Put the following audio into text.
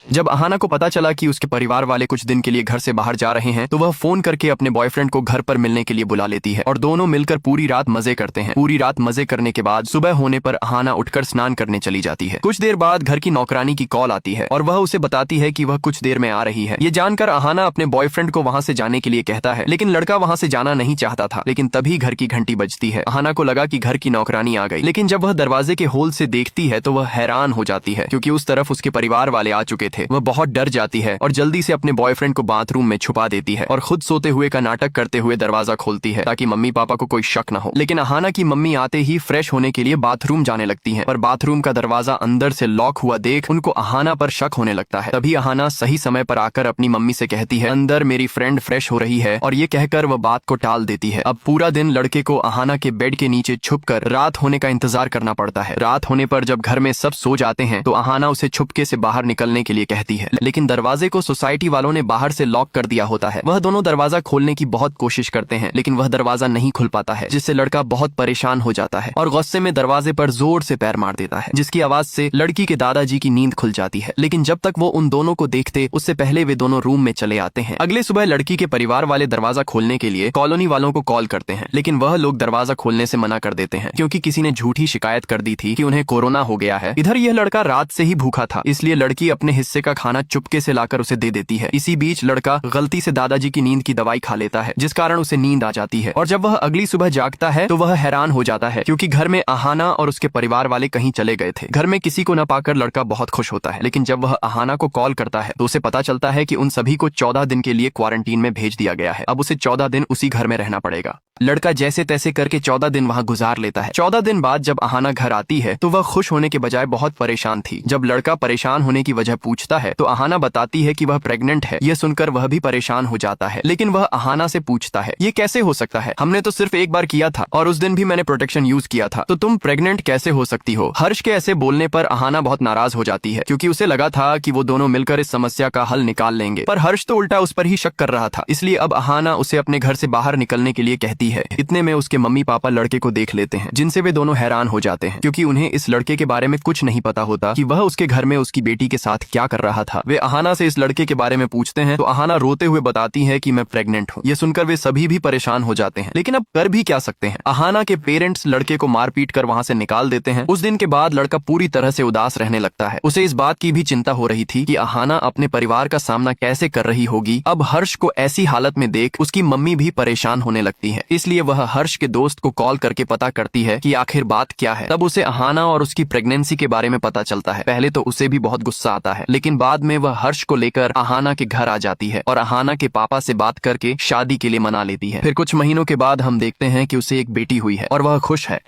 जब अहाना को पता चला कि उसके परिवार वाले कुछ दिन के लिए घर से बाहर जा रहे हैं तो वह फोन करके अपने बॉयफ्रेंड को घर पर मिलने के लिए बुला लेती है और दोनों मिलकर पूरी रात मजे करते हैं। पूरी रात मजे करने के बाद सुबह होने पर अहाना उठकर स्नान करने चली जाती है। कुछ देर बाद घर की नौकरानी की कॉल आती है और वह उसे बताती है कि वह कुछ देर में आ रही है। ये जानकर अहाना अपने बॉयफ्रेंड को वहां से जाने के लिए कहता है, लेकिन लड़का वहां से जाना नहीं चाहता था। लेकिन तभी घर की घंटी बजती है। अहाना को लगा कि घर की नौकरानी आ गई, लेकिन जब वह दरवाजे के होल से देखती है तो वह हैरान हो जाती है क्योंकि उस तरफ उसके परिवार वाले आ चुके थे। वह बहुत डर जाती है और जल्दी से अपने बॉयफ्रेंड को बाथरूम में छुपा देती है और खुद सोते हुए का नाटक करते हुए दरवाजा खोलती है ताकि मम्मी पापा को कोई शक न हो। लेकिन अहाना की मम्मी आते ही फ्रेश होने के लिए बाथरूम जाने लगती हैं, पर बाथरूम का दरवाजा अंदर से लॉक हुआ देख उनको अहाना पर शक होने लगता है। तभी अहाना सही समय पर आकर अपनी मम्मी से कहती है, अंदर मेरी फ्रेंड फ्रेश हो रही है, और ये कहकर वह बात को टाल देती है। अब पूरा दिन लड़के को अहाना के बेड के नीचे छुपकर रात होने का इंतजार करना पड़ता है। रात होने पर जब घर में सब सो जाते हैं तो अहाना उसे छुपके से बाहर निकलने के लिए कहती है, लेकिन दरवाजे को सोसाइटी वालों ने बाहर से लॉक कर दिया होता है। वह दोनों दरवाजा खोलने की बहुत कोशिश करते हैं, लेकिन वह दरवाजा नहीं खुल पाता है, जिससे लड़का बहुत परेशान हो जाता है और गुस्से में दरवाजे पर जोर से पैर मार देता है, जिसकी आवाज से लड़की के दादाजी की नींद खुल जाती है। लेकिन जब तक वो उन दोनों को देखते उससे पहले वे दोनों रूम में चले आते हैं। अगले सुबह लड़की के परिवार वाले दरवाजा खोलने के लिए कॉलोनी वालों को कॉल करते हैं, लेकिन वह लोग दरवाजा खोलने से मना कर देते हैं क्योंकि किसी ने झूठी शिकायत कर दी थी कि उन्हें कोरोना हो गया है। इधर यह लड़का रात से ही भूखा था, इसलिए लड़की अपने हिस्से का खाना चुपके से लाकर उसे दे देती है। इसी बीच लड़का गलती से दादाजी की नींद की दवाई खा लेता है, जिस कारण उसे नींद आ जाती है। और जब वह अगली सुबह जागता है तो वह हैरान हो जाता है क्योंकि घर में अहाना और उसके परिवार वाले कहीं चले गए थे। घर में किसी को न पाकर लड़का बहुत खुश होता है, लेकिन जब वह अहाना को कॉल करता है तो उसे पता चलता है कि उन सभी को 14 दिन के लिए क्वारंटीन में भेज दिया गया है। अब उसे 14 दिन उसी घर में रहना पड़ेगा। लड़का जैसे तैसे करके 14 दिन वहां गुजार लेता है। 14 दिन बाद जब अहाना घर आती है तो वह खुश होने के बजाय बहुत परेशान थी। जब लड़का परेशान होने की वजह पूछता है तो अहाना बताती है कि वह प्रेग्नेंट है। यह सुनकर वह भी परेशान हो जाता है, लेकिन वह अहाना से पूछता है, ये कैसे हो सकता है? हमने तो सिर्फ एक बार किया था और उस दिन भी मैंने प्रोटेक्शन यूज किया था, तो तुम प्रेग्नेंट कैसे हो सकती हो? हर्ष के ऐसे बोलने पर अहाना बहुत नाराज हो जाती है क्योंकि उसे लगा था कि वो दोनों मिलकर इस समस्या का हल निकाल लेंगे, पर हर्ष तो उल्टा उस पर ही शक कर रहा था। इसलिए अब अहाना उसे अपने घर से बाहर निकलने के लिए कहती है। इतने में उसके मम्मी पापा लड़के को देख लेते हैं, जिनसे वे दोनों हैरान हो जाते हैं क्योंकि उन्हें इस लड़के के बारे में कुछ नहीं पता होता कि वह उसके घर में उसकी बेटी के साथ क्या कर रहा था। वे अहाना से इस लड़के के बारे में पूछते हैं तो अहाना रोते हुए बताती है कि मैं प्रेग्नेंट हूँ। ये सुनकर वे सभी भी परेशान हो जाते हैं, लेकिन अब कर भी क्या सकते हैं? अहाना के पेरेंट्स लड़के को मारपीट कर वहां से निकाल देते हैं। उस दिन के बाद लड़का पूरी तरह से उदास रहने लगता है। उसे इस बात की भी चिंता हो रही थी कि अहाना अपने परिवार का सामना कैसे कर रही होगी। अब हर्ष को ऐसी हालत में देख उसकी मम्मी भी परेशान होने लगती है, इसलिए वह हर्ष के दोस्त को कॉल करके पता करती है कि आखिर बात क्या है। तब उसे अहाना और उसकी प्रेगनेंसी के बारे में पता चलता है। पहले तो उसे भी बहुत गुस्सा आता है, लेकिन बाद में वह हर्ष को लेकर अहाना के घर आ जाती है और अहाना के पापा से बात करके शादी के लिए मना लेती है। फिर कुछ महीनों के बाद हम देखते हैं कि उसे एक बेटी हुई है और वह खुश है।